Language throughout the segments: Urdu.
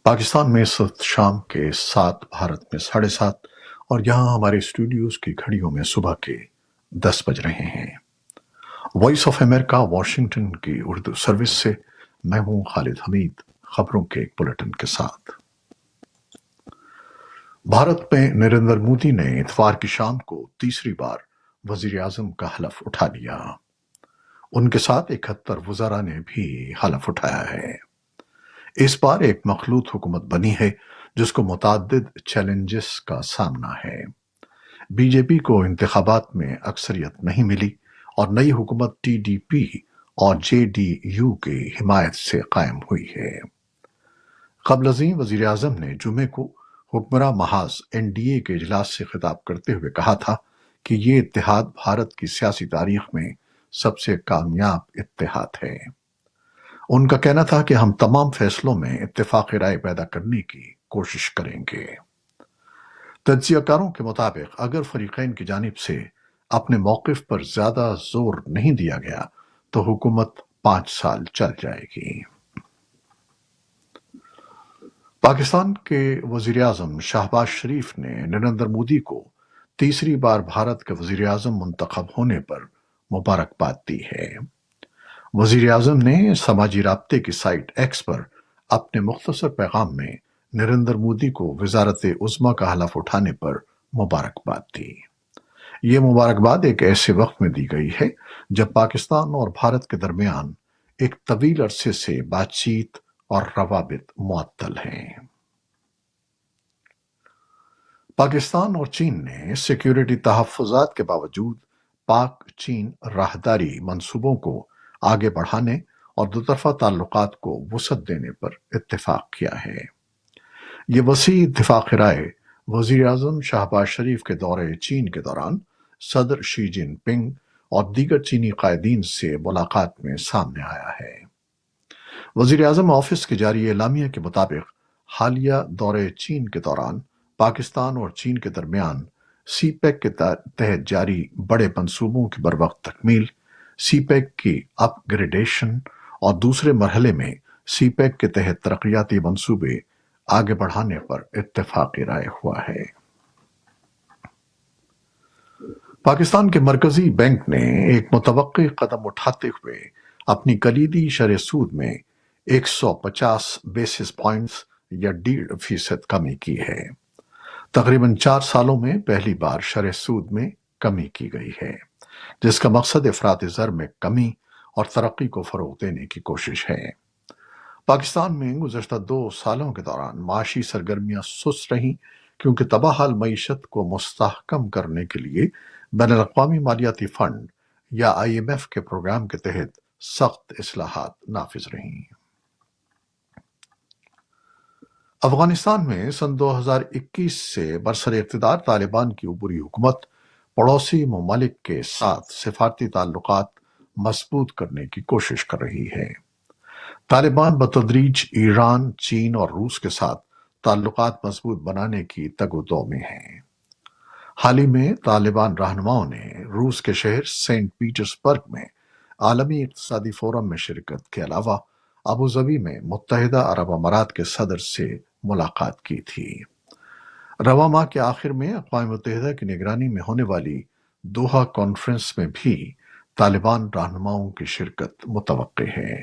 پاکستان میں اس وقت شام کے 7، بھارت میں 7:30 اور یہاں ہمارے اسٹوڈیوز کی گھڑیوں میں صبح کے 10 بج رہے ہیں۔ وائس آف امریکہ واشنگٹن کی اردو سروس سے میں ہوں خالد حمید، خبروں کے ایک بلٹن کے ساتھ۔ بھارت میں نریندر مودی نے اتوار کی شام کو تیسری بار وزیر اعظم کا حلف اٹھا لیا۔ ان کے ساتھ 71 وزراء نے بھی حلف اٹھایا ہے۔ اس بار ایک مخلوط حکومت بنی ہے جس کو متعدد چیلنجز کا سامنا ہے۔ بی جے پی کو انتخابات میں اکثریت نہیں ملی اور نئی حکومت ٹی ڈی پی اور جے ڈی یو کی حمایت سے قائم ہوئی ہے۔ قبل ازیں وزیر اعظم نے جمعے کو حکمراں محاذ این ڈی اے کے اجلاس سے خطاب کرتے ہوئے کہا تھا کہ یہ اتحاد بھارت کی سیاسی تاریخ میں سب سے کامیاب اتحاد ہے۔ ان کا کہنا تھا کہ ہم تمام فیصلوں میں اتفاق رائے پیدا کرنے کی کوشش کریں گے۔ تجزیہ کاروں کے مطابق اگر فریقین کی جانب سے اپنے موقف پر زیادہ زور نہیں دیا گیا تو حکومت 5 سال چل جائے گی۔ پاکستان کے وزیر اعظم شہباز شریف نے نریندر مودی کو تیسری بار بھارت کے وزیر اعظم منتخب ہونے پر مبارکباد دی ہے۔ وزیر اعظم نے سماجی رابطے کی سائٹ ایکس پر اپنے مختصر پیغام میں نریندر مودی کو وزارت عظمیٰ کا حلف اٹھانے پر مبارکباد دی۔ یہ مبارکباد ایک ایسے وقت میں دی گئی ہے جب پاکستان اور بھارت کے درمیان ایک طویل عرصے سے بات چیت اور روابط معطل ہیں۔ پاکستان اور چین نے سیکیورٹی تحفظات کے باوجود پاک چین راہداری منصوبوں کو آگے بڑھانے اور دوطرفہ تعلقات کو وسعت دینے پر اتفاق کیا ہے۔ یہ وسیع اتفاق رائے وزیر اعظم شہباز شریف کے دورے چین کے دوران صدر شی جن پنگ اور دیگر چینی قائدین سے ملاقات میں سامنے آیا ہے۔ وزیر اعظم آفس کے جاری اعلامیہ کے مطابق حالیہ دورے چین کے دوران پاکستان اور چین کے درمیان سی پیک کے تحت جاری بڑے منصوبوں کی بروقت تکمیل، سی پیک کی اپ گریڈیشن اور دوسرے مرحلے میں سی پیک کے تحت ترقیاتی منصوبے آگے بڑھانے پر اتفاق رائے ہوا ہے۔ پاکستان کے مرکزی بینک نے ایک متوقع قدم اٹھاتے ہوئے اپنی کلیدی شرح سود میں 150 بیسس پوائنٹس یا 1.5% کمی کی ہے۔ تقریباً 4 سالوں میں پہلی بار شرح سود میں کمی کی گئی ہے، جس کا مقصد افراط زر میں کمی اور ترقی کو فروغ دینے کی کوشش ہے۔ پاکستان میں گزشتہ 2 سالوں کے دوران معاشی سرگرمیاں سست رہیں کیونکہ تباہ حال معیشت کو مستحکم کرنے کے لیے بین الاقوامی مالیاتی فنڈ یا آئی ایم ایف کے پروگرام کے تحت سخت اصلاحات نافذ رہیں۔ افغانستان میں سن 2021 سے برسر اقتدار طالبان کی عبوری حکومت پڑوسی ممالک کے ساتھ سفارتی تعلقات مضبوط کرنے کی کوشش کر رہی ہے۔ طالبان بتدریج ایران، چین اور روس کے ساتھ تعلقات مضبوط بنانے کی تگ و دو میں ہیں۔ حال ہی میں طالبان رہنماؤں نے روس کے شہر سینٹ پیٹرزبرگ میں عالمی اقتصادی فورم میں شرکت کے علاوہ ابوظبی میں متحدہ عرب امارات کے صدر سے ملاقات کی تھی۔ رواں ماہ کے آخر میں اقوام متحدہ کی نگرانی میں ہونے والی دوحہ کانفرنس میں بھی طالبان رہنماؤں کی شرکت متوقع ہے۔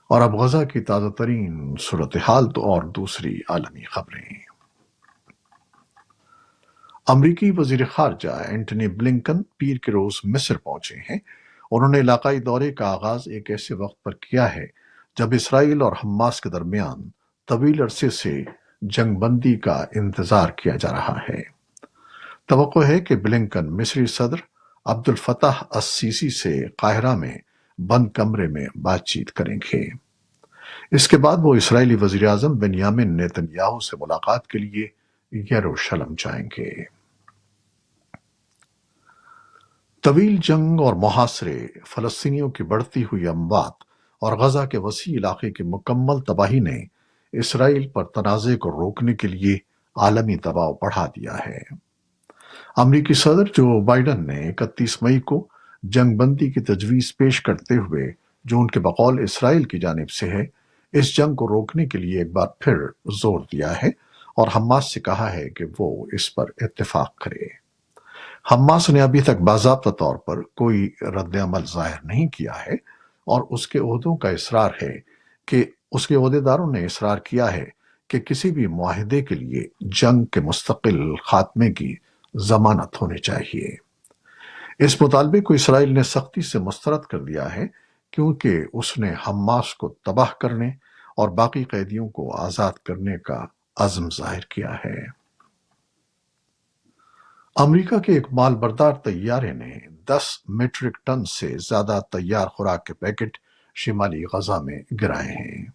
اور اب غزہ کی تازہ ترین صورتحال اور دوسری عالمی خبریں۔ امریکی وزیر خارجہ اینٹنی بلنکن پیر کے روز مصر پہنچے ہیں۔ انہوں نے علاقائی دورے کا آغاز ایک ایسے وقت پر کیا ہے جب اسرائیل اور حماس کے درمیان طویل عرصے سے جنگ بندی کا انتظار کیا جا رہا ہے۔ توقع ہے کہ بلنکن مصری صدر عبد الفتاح السیسی سے قاہرہ میں بند کمرے میں بات چیت کریں گے۔ اس کے بعد وہ اسرائیلی وزیر اعظم بنیامن نیتن یاہو سے ملاقات کے لیے یروشلم جائیں گے۔ طویل جنگ اور محاصرے، فلسطینیوں کی بڑھتی ہوئی اموات اور غزہ کے وسیع علاقے کی مکمل تباہی نے اسرائیل پر تنازع کو روکنے کے لیے عالمی دباؤ بڑھا دیا ہے۔ امریکی صدر جو بائیڈن نے 31 مئی کو جنگ بندی کی تجویز پیش کرتے ہوئے جو ان کے بقول اسرائیل کی جانب سے ہے، اس جنگ کو روکنے کے لیے ایک بار پھر زور دیا ہے اور حماس سے کہا ہے کہ وہ اس پر اتفاق کرے۔ حماس نے ابھی تک باضابطہ طور پر کوئی رد عمل ظاہر نہیں کیا ہے اور اس کے عہدیداروں نے اصرار کیا ہے کہ کسی بھی معاہدے کے لیے جنگ کے مستقل خاتمے کی ضمانت ہونی چاہیے۔ اس مطالبے کو اسرائیل نے سختی سے مسترد کر دیا ہے کیونکہ اس نے حماس کو تباہ کرنے اور باقی قیدیوں کو آزاد کرنے کا عزم ظاہر کیا ہے۔ امریکہ کے ایک مال بردار طیارے نے 10 میٹرک ٹن سے زیادہ تیار خوراک کے پیکٹ شمالی غزہ میں گرائے ہیں۔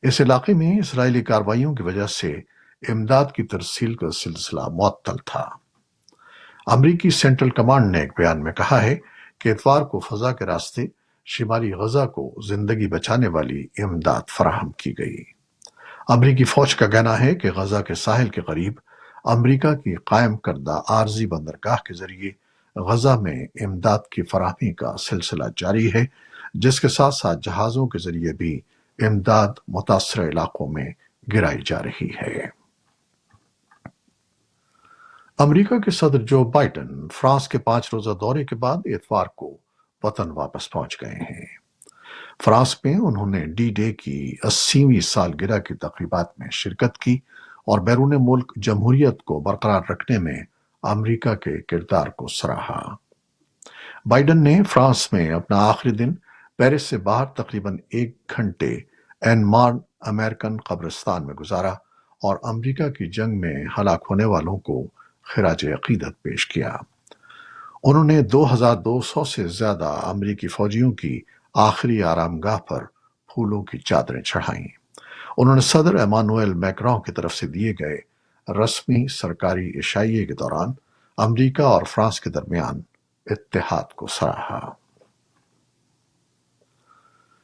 اس علاقے میں اسرائیلی کارروائیوں کی وجہ سے امداد کی ترسیل کا سلسلہ معطل تھا۔ امریکی سینٹرل کمانڈ نے ایک بیان میں کہا ہے کہ اتوار کو فضا کے راستے شمالی غزہ کو زندگی بچانے والی امداد فراہم کی گئی۔ امریکی فوج کا کہنا ہے کہ غزہ کے ساحل کے قریب امریکہ کی قائم کردہ عارضی بندرگاہ کے ذریعے غزہ میں امداد کی فراہمی کا سلسلہ جاری ہے، جس کے ساتھ ساتھ جہازوں کے ذریعے بھی امداد متاثرہ علاقوں میں گرائی جا رہی ہے۔ امریکہ کے صدر جو بائیڈن فرانس کے 5 روزہ دورے کے بعد اتوار کو وطن واپس پہنچ گئے ہیں۔ فرانس میں انہوں نے ڈی ڈے کی 80ویں سالگرہ کی تقریبات میں شرکت کی اور بیرون ملک جمہوریت کو برقرار رکھنے میں امریکہ کے کردار کو سراہا۔ بائیڈن نے فرانس میں اپنا آخری دن پیرس سے باہر تقریباً 1 گھنٹے این مارن امریکن قبرستان میں گزارا اور امریکہ کی جنگ میں ہلاک ہونے والوں کو خراج عقیدت پیش کیا۔ انہوں نے 2200 سے زیادہ امریکی فوجیوں کی آخری آرام گاہ پر پھولوں کی چادریں چڑھائیں۔ انہوں نے صدر ایمانوئل میکرون کی طرف سے دیے گئے رسمی سرکاری عشائیے کے دوران امریکہ اور فرانس کے درمیان اتحاد کو سراہا۔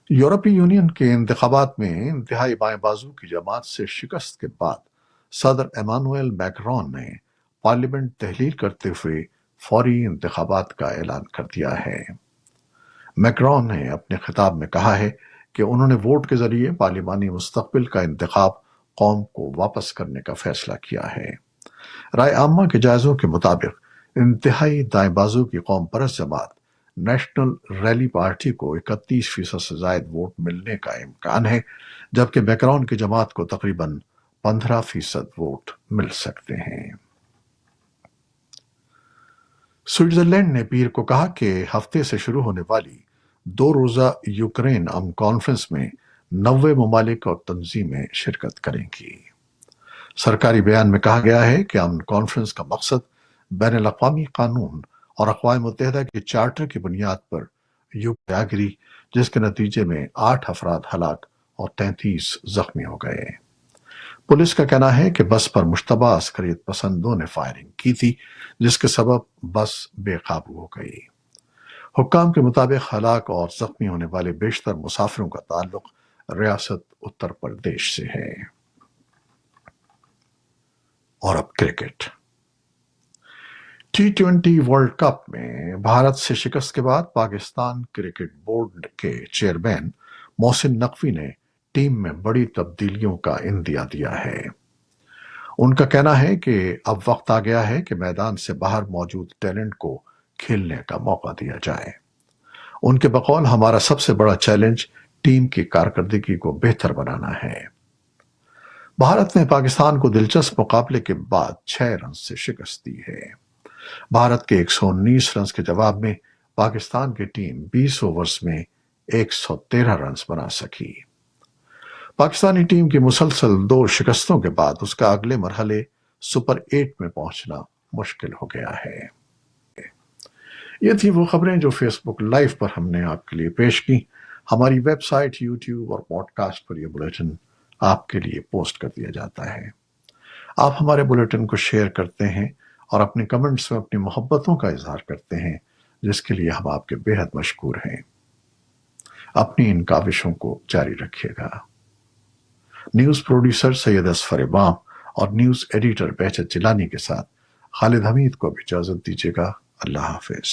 یورپی یونین کے انتخابات میں انتہائی بائیں بازو کی جماعت سے شکست کے بعد صدر ایمانوئل میکرون نے پارلیمنٹ تحلیل کرتے ہوئے فوری انتخابات کا اعلان کر دیا ہے۔ میکرون نے اپنے خطاب میں کہا ہے کہ انہوں نے ووٹ کے ذریعے پارلیمانی مستقبل کا انتخاب قوم کو واپس کرنے کا فیصلہ کیا ہے۔ رائے عامہ کے جائزوں کے مطابق انتہائی دائیں بازو کی قوم پرست جماعت نیشنل ریلی پارٹی کو 31% سے زائد ووٹ ملنے کا امکان ہے، جبکہ میکرون کی جماعت کو تقریباً 15% ووٹ مل سکتے ہیں۔ سوئٹزرلینڈ نے پیر کو کہا کہ ہفتے سے شروع ہونے والی 2 روزہ یوکرین امن کانفرنس میں 90 ممالک اور تنظیمیں شرکت کریں گی۔ سرکاری بیان میں کہا گیا ہے کہ امن کانفرنس کا مقصد بین الاقوامی قانون اور اقوام متحدہ کے چارٹر کی بنیاد پر ہتھیار گری، جس کے نتیجے میں 8 افراد ہلاک اور 33 زخمی ہو گئے۔ پولیس کا کہنا ہے کہ بس پر مشتبہ عسکریت پسندوں نے فائرنگ کی تھی، جس کے سبب بس بے قابو ہو گئی۔ حکام کے مطابق ہلاک اور زخمی ہونے والے بیشتر مسافروں کا تعلق ریاست اتر پردیش سے ہے۔ اور اب کرکٹ۔ T20 ورلڈ کپ میں بھارت سے شکست کے بعد پاکستان کرکٹ بورڈ کے چیئرمین محسن نقوی نے ٹیم میں بڑی تبدیلیوں کا عندیہ دیا ہے۔ ان کا کہنا ہے کہ اب وقت آ گیا ہے کہ میدان سے باہر موجود ٹیلنٹ کو کھیلنے کا موقع دیا جائے۔ ان کے بقول ہمارا سب سے بڑا چیلنج ٹیم کی کارکردگی کو بہتر بنانا ہے۔ بھارت نے پاکستان کو دلچسپ مقابلے کے بعد 6 رنز سے شکست دی ہے۔ بھارت کے 119 رنز کے جواب میں پاکستان کی ٹیم 20 اوورز میں 113 رنز بنا سکی۔ پاکستانی ٹیم کی مسلسل 2 شکستوں کے بعد اس کا اگلے مرحلے سپر 8 میں پہنچنا مشکل ہو گیا ہے۔ یہ تھی وہ خبریں جو فیس بک لائیو پر ہم نے آپ کے لیے پیش کی۔ ہماری ویب سائٹ، یوٹیوب اور پوڈ کاسٹ پر یہ بلیٹن آپ کے لیے پوسٹ کر دیا جاتا ہے۔ آپ ہمارے بلیٹن کو شیئر کرتے ہیں اور اپنے کمنٹس میں اپنی محبتوں کا اظہار کرتے ہیں، جس کے لیے ہم آپ کے بے حد مشکور ہیں۔ اپنی ان کاوشوں کو جاری رکھیے گا۔ نیوز پروڈیوسر سید اصفر امام اور نیوز ایڈیٹر بہجت جیلانی کے ساتھ خالد حمید کو بھی اجازت دیجیے گا۔ اللہ حافظ۔